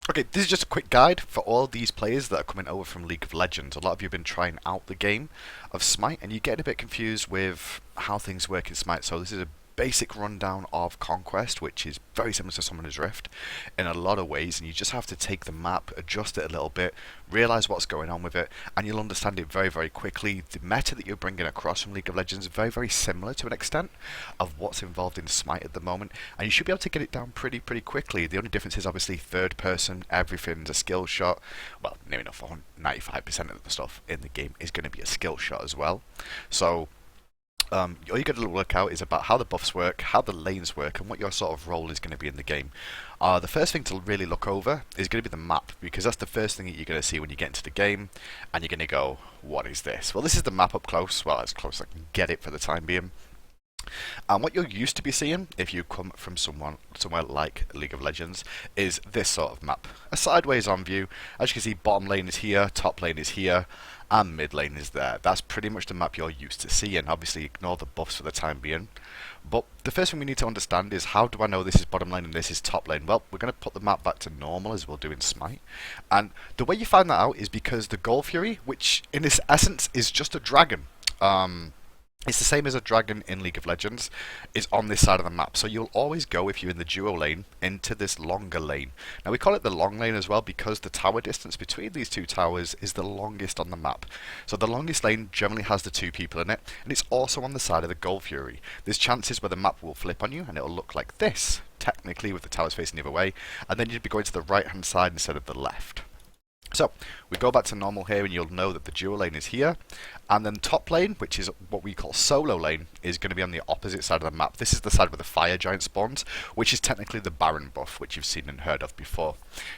Okay, this is just a quick guide for all these players that are coming over from League of Legends. A lot of you have been trying out the game of Smite and you're getting a bit confused with how things work in Smite. So this is a basic rundown of Conquest, which is very similar to Summoner's Rift in a lot of ways, and you just have to take the map, adjust it a little bit, realize what's going on with it, and you'll understand it very, very quickly. The meta that you're bringing across from League of Legends is very, very similar to an extent of what's involved in Smite at the moment, and you should be able to get it down pretty, pretty quickly. The only difference is obviously third person, everything's a skill shot. Well, near enough, 95% of the stuff in the game is going to be a skill shot as well. So all you got to look out is about how the buffs work, how the lanes work, and what your sort of role is going to be in the game. The first thing to really look over is going to be the map, because that's the first thing that you're going to see when you get into the game, and you're going to go, what is this? Well, this is the map up close, well, as close as I can get it for the time being. And what you're used to be seeing, if you come from somewhere like League of Legends, is this sort of map. A sideways on view. As you can see, bottom lane is here, top lane is here, and mid lane is there. That's pretty much the map you're used to seeing. Obviously, ignore the buffs for the time being. But the first thing we need to understand is, how do I know this is bottom lane and this is top lane? Well, we're going to put the map back to normal, as we'll do in Smite. And the way you find that out is because the Gold Fury, which in its essence is just a dragon, it's the same as a dragon in League of Legends, is on this side of the map. So you'll always go, if you're in the duo lane, into this longer lane. Now we call it the long lane as well because the tower distance between these two towers is the longest on the map. So the longest lane generally has the two people in it, and it's also on the side of the Gold Fury. There's chances where the map will flip on you and it'll look like this, technically, with the towers facing the other way, and then you'd be going to the right hand side instead of the left. So, we go back to normal here and you'll know that the dual lane is here, and then top lane, which is what we call solo lane, is going to be on the opposite side of the map. This is the side where the fire giant spawns, which is technically the Baron buff, which you've seen and heard of before.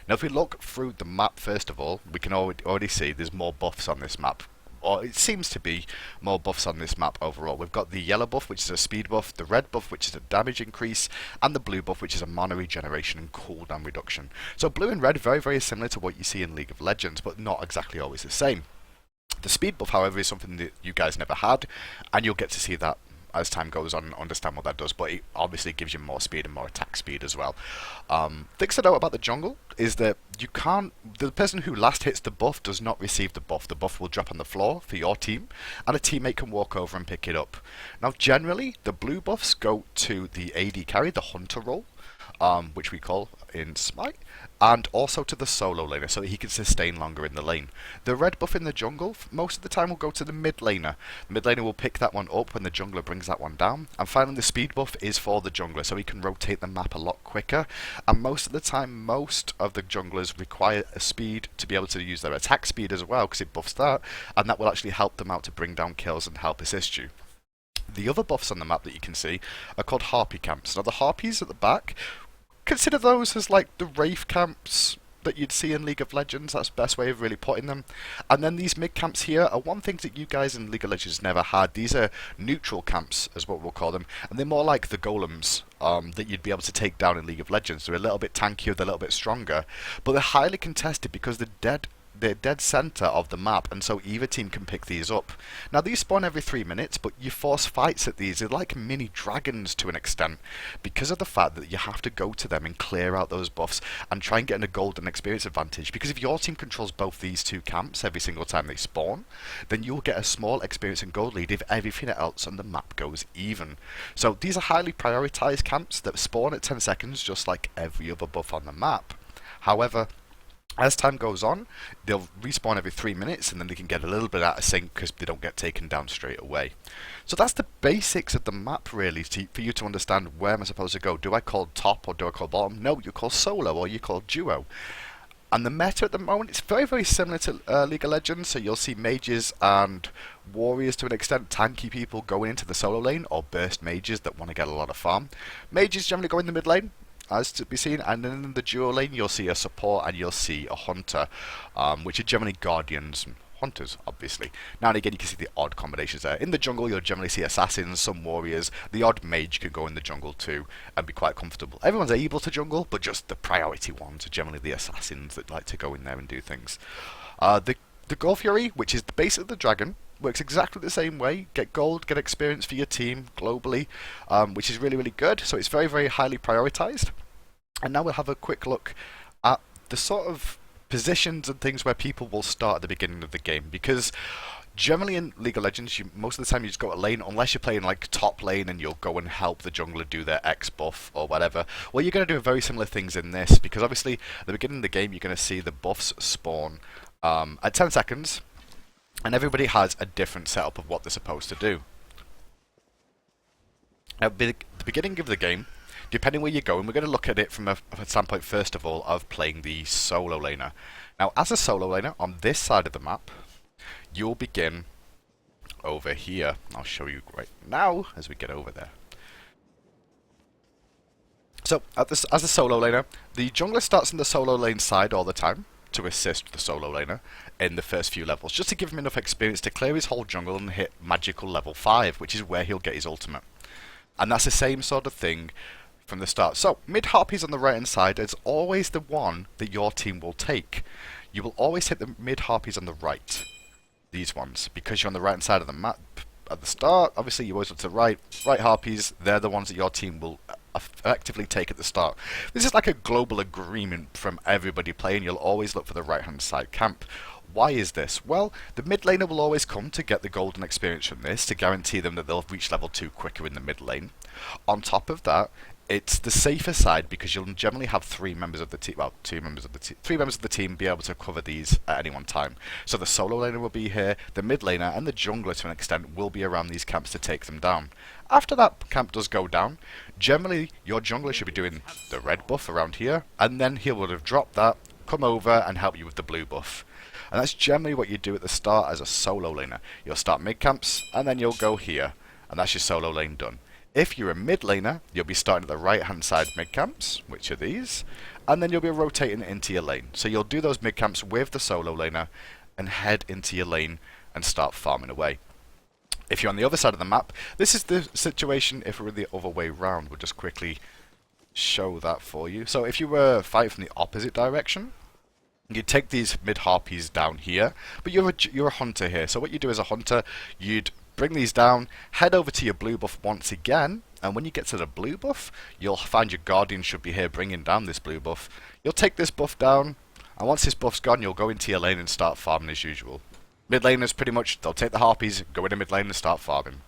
Now if we look through the map first of all, we can already see there's more buffs on this map. Or it seems to be more buffs on this map overall. We've got the yellow buff, which is a speed buff, the red buff, which is a damage increase, and the blue buff, which is a mana regeneration and cooldown reduction. So blue and red, very, very similar to what you see in League of Legends, but not exactly always the same. The speed buff, however, is something that you guys never had, and you'll get to see that as time goes on and understand what that does, but it obviously gives you more speed and more attack speed as well. Things to note about the jungle is that the person who last hits the buff does not receive the buff. The buff will drop on the floor for your team, and a teammate can walk over and pick it up. Now generally, the blue buffs go to the AD carry, the hunter role, which we call in Smite, and also to the solo laner so that he can sustain longer in the lane. The red buff in the jungle most of the time will go to the mid laner. The mid laner will pick that one up when the jungler brings that one down, and finally the speed buff is for the jungler so he can rotate the map a lot quicker, and most of the time most of the junglers require a speed to be able to use their attack speed as well, because it buffs that, and that will actually help them out to bring down kills and help assist you. The other buffs on the map that you can see are called Harpy camps. Now the Harpies at the back, consider those as like the Wraith camps that you'd see in League of Legends. That's the best way of really putting them. And then these mid camps here are one thing that you guys in League of Legends never had. These are neutral camps, is what we'll call them, and they're more like the golems that you'd be able to take down in League of Legends. They're a little bit tankier, they're a little bit stronger, but they're highly contested because they're dead center of the map, and so either team can pick these up. Now these spawn every 3 minutes, but you force fights at these. They're like mini dragons to an extent, because of the fact that you have to go to them and clear out those buffs and try and get a golden experience advantage, because if your team controls both these two camps every single time they spawn, then you'll get a small experience and gold lead if everything else on the map goes even. So these are highly prioritized camps that spawn at 10 seconds just like every other buff on the map. However, as time goes on, they'll respawn every 3 minutes, and then they can get a little bit out of sync because they don't get taken down straight away. So that's the basics of the map, really, for you to understand where am I supposed to go. Do I call top or do I call bottom? No, you call solo or you call duo. And the meta at the moment is very, very similar to League of Legends, so you'll see mages and warriors to an extent, tanky people going into the solo lane, or burst mages that want to get a lot of farm. Mages generally go in the mid lane, as to be seen, and then in the duo lane you'll see a support and you'll see a hunter, which are generally guardians and hunters, obviously. Now and again you can see the odd combinations there. In the jungle you'll generally see assassins, some warriors, the odd mage can go in the jungle too and be quite comfortable. Everyone's able to jungle, but just the priority ones are generally the assassins that like to go in there and do things. The Gold Fury, which is the base of the dragon, works exactly the same way. Get gold, get experience for your team globally, which is really, really good. So it's very, very highly prioritized. And now we'll have a quick look at the sort of positions and things where people will start at the beginning of the game, because generally in League of Legends, most of the time you just go to lane, unless you're playing like top lane and you'll go and help the jungler do their X buff or whatever. Well, you're going to do very similar things in this, because obviously at the beginning of the game you're going to see the buffs spawn at 10 seconds, and everybody has a different setup of what they're supposed to do. At the beginning of the game, depending where you go, and we're going to look at it from a standpoint first of all of playing the solo laner. Now, as a solo laner on this side of the map, you'll begin over here. I'll show you right now as we get over there. So, as a solo laner, the jungler starts in the solo lane side all the time to assist the solo laner in the first few levels, just to give him enough experience to clear his whole jungle and hit magical level 5, which is where he'll get his ultimate. And that's the same sort of thing from the start. So, mid harpies on the right hand side is always the one that your team will take. You will always hit the mid harpies on the right. These ones, because you're on the right hand side of the map at the start. Obviously you always look to the right harpies, they're the ones that your team will effectively take at the start. This is like a global agreement from everybody playing. You'll always look for the right hand side camp. Why is this? Well, the mid laner will always come to get the golden experience from this, to guarantee them that they'll reach level 2 quicker in the mid lane. On top of that, it's the safer side, because you'll generally have 3 members of the team, well, 3 members of the team be able to cover these at any one time. So the solo laner will be here, the mid laner and the jungler to an extent will be around these camps to take them down. After that camp does go down, generally your jungler should be doing the red buff around here, and then he would have dropped that, come over and help you with the blue buff. And that's generally what you do at the start as a solo laner. You'll start mid camps, and then you'll go here, and that's your solo lane done. If you're a mid laner, you'll be starting at the right hand side mid camps, which are these, and then you'll be rotating into your lane. So you'll do those mid camps with the solo laner, and head into your lane and start farming away. If you're on the other side of the map, this is the situation if we're the other way round. We'll just quickly show that for you. So if you were fighting from the opposite direction, you'd take these mid harpies down here, but you're a hunter here. So what you do as a hunter, you'd bring these down, head over to your blue buff once again, and when you get to the blue buff, you'll find your guardian should be here bringing down this blue buff. You'll take this buff down, and once this buff's gone, you'll go into your lane and start farming as usual. Mid laners pretty much, they'll take the harpies, go into mid lane and start farming.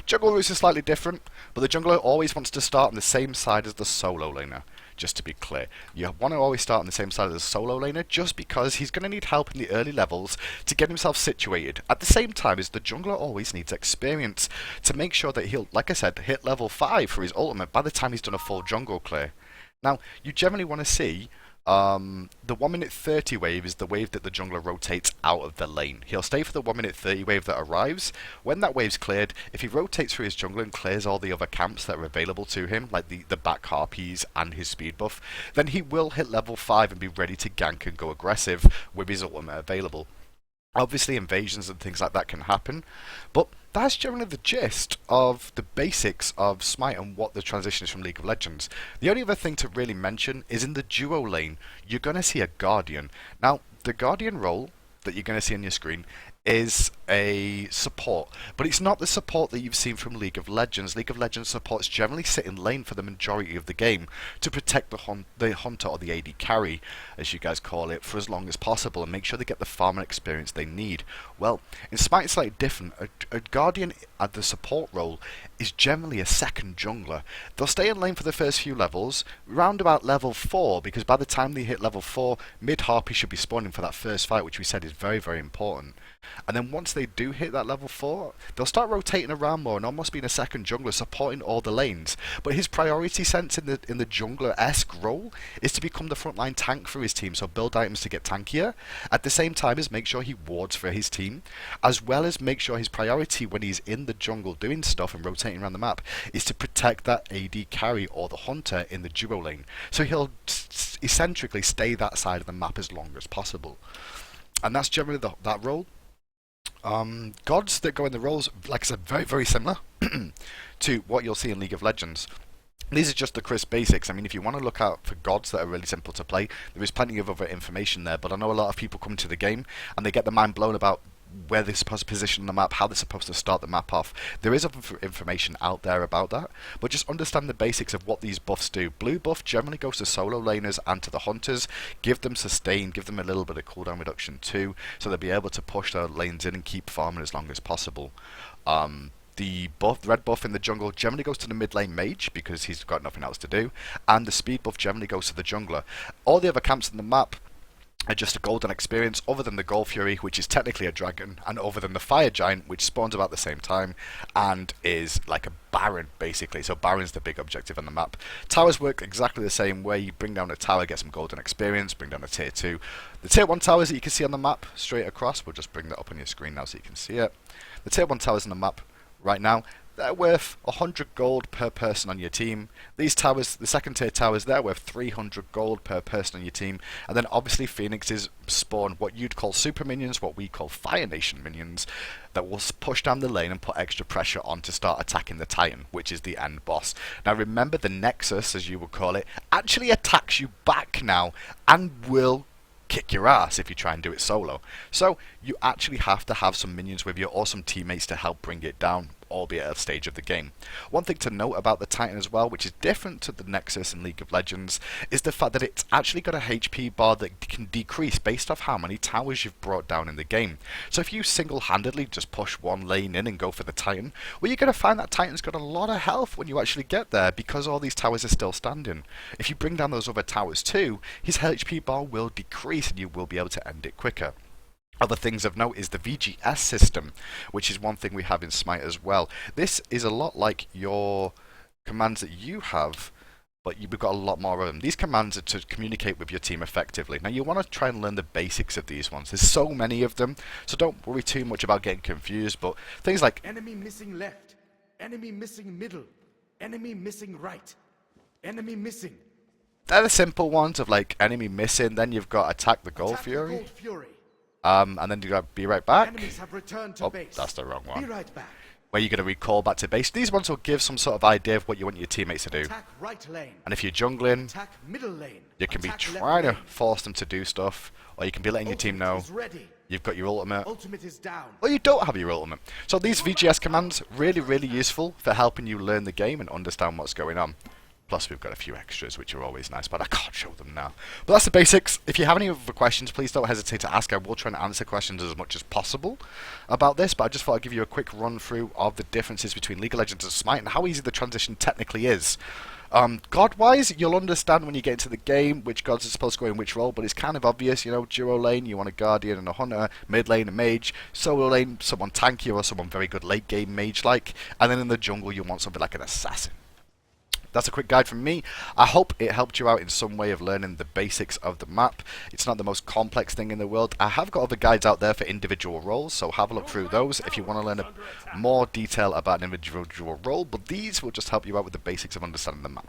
Jungle routes are slightly different, but the jungler always wants to start on the same side as the solo laner. Just to be clear, you want to always start on the same side as the solo laner, just because he's going to need help in the early levels to get himself situated. At the same time as the jungler always needs experience to make sure that he'll, like I said, hit level 5 for his ultimate by the time he's done a full jungle clear. Now, you generally want to see the 1 minute 30 wave is the wave that the jungler rotates out of the lane. He'll stay for the 1 minute 30 wave that arrives. When that wave's cleared, if he rotates through his jungle and clears all the other camps that are available to him, like the back harpies and his speed buff, then he will hit level 5 and be ready to gank and go aggressive with his ultimate available. Obviously invasions and things like that can happen, but that's generally the gist of the basics of Smite and what the transition is from League of Legends. The only other thing to really mention is in the duo lane, you're going to see a Guardian. Now, the Guardian role that you're going to see on your screen is a support, but it's not the support that you've seen from League of Legends. League of Legends supports generally sit in lane for the majority of the game to protect the hunter or the AD carry, as you guys call it, for as long as possible and make sure they get the farming experience they need. Well, in Smite it's slightly different. A Guardian at the support role is generally a second jungler. They'll stay in lane for the first few levels, round about level 4, because by the time they hit level 4, mid harpy should be spawning for that first fight, which we said is very, very important. And then once they do hit that level 4, they'll start rotating around more and almost being a second jungler supporting all the lanes. But his priority sense in the jungler-esque role is to become the frontline tank for his team, so build items to get tankier, at the same time as make sure he wards for his team, as well as make sure his priority when he's in the jungle doing stuff and rotating around the map is to protect that AD carry or the hunter in the duo lane. So he'll eccentrically stay that side of the map as long as possible. And that's generally that role. Gods that go in the roles, like I said, very, very similar to what you'll see in League of Legends. These are just the crisp basics. I mean, if you want to look out for gods that are really simple to play, there is plenty of other information there, but I know a lot of people come to the game and they get their mind blown about where they're supposed to position on the map, how they're supposed to start the map off. There is other information out there about that, but just understand the basics of what these buffs do. Blue buff generally goes to solo laners and to the hunters. Give them sustain, give them a little bit of cooldown reduction too, so they'll be able to push their lanes in and keep farming as long as possible. The red buff in the jungle generally goes to the mid lane mage because he's got nothing else to do, and the speed buff generally goes to the jungler. All the other camps in the map are just a golden experience, other than the Gold Fury, which is technically a dragon, and other than the Fire Giant, which spawns about the same time and is like a Baron basically. So Baron's the big objective on the map. Towers work exactly the same way. You bring down a tower, get some golden experience, bring down a tier 2. The tier 1 towers that you can see on the map straight across, we'll just bring that up on your screen now so you can see it. The tier 1 towers on the map right now, they're worth 100 gold per person on your team. These towers, the second tier towers, they're worth 300 gold per person on your team. And then obviously Phoenixes spawn what you'd call super minions, what we call Fire Nation minions, that will push down the lane and put extra pressure on to start attacking the Titan, which is the end boss. Now remember, the Nexus, as you would call it, actually attacks you back now and will kick your ass if you try and do it solo. So you actually have to have some minions with you or some teammates to help bring it down, albeit at a stage of the game. One thing to note about the Titan as well, which is different to the Nexus in League of Legends, is the fact that it's actually got a HP bar that can decrease based off how many towers you've brought down in the game. So if you single-handedly just push one lane in and go for the Titan, well, you're going to find that Titan's got a lot of health when you actually get there because all these towers are still standing. If you bring down those other towers too, his HP bar will decrease and you will be able to end it quicker. Other things of note is the VGS system, which is one thing we have in Smite as well. This is a lot like your commands that you have, but we've got a lot more of them. These commands are to communicate with your team effectively. Now you want to try and learn the basics of these ones. There's so many of them, so don't worry too much about getting confused, but things like enemy missing left, enemy missing middle, enemy missing right, enemy missing. They're the simple ones of like enemy missing, then you've got attack the Gold Fury. And then you got be right back. Enemies have returned to base. That's the wrong one. Be right back. Where you're going to recall back to base. These ones will give some sort of idea of what you want your teammates to do. Attack right lane. And if you're jungling, attack middle lane. You can be attack trying to lane. force them to do stuff, or you can be letting your team know you've got your ultimate. Ultimate is down. Or you don't have your ultimate. So these VGS commands, really, really useful for helping you learn the game and understand what's going on. Plus, we've got a few extras, which are always nice, but I can't show them now. But that's the basics. If you have any other questions, please don't hesitate to ask. I will try and answer questions as much as possible about this, but I just thought I'd give you a quick run-through of the differences between League of Legends and Smite and how easy the transition technically is. God-wise, you'll understand when you get into the game which gods are supposed to go in which role, but it's kind of obvious, you know, duo lane, you want a Guardian and a Hunter, mid lane, a Mage, solo lane, someone tanky or someone very good late-game Mage-like, and then in the jungle you want something like an Assassin. That's a quick guide from me. I hope it helped you out in some way of learning the basics of the map. It's not the most complex thing in the world. I have got other guides out there for individual roles, so have a look through those if you want to learn more detail about an individual role, but these will just help you out with the basics of understanding the map.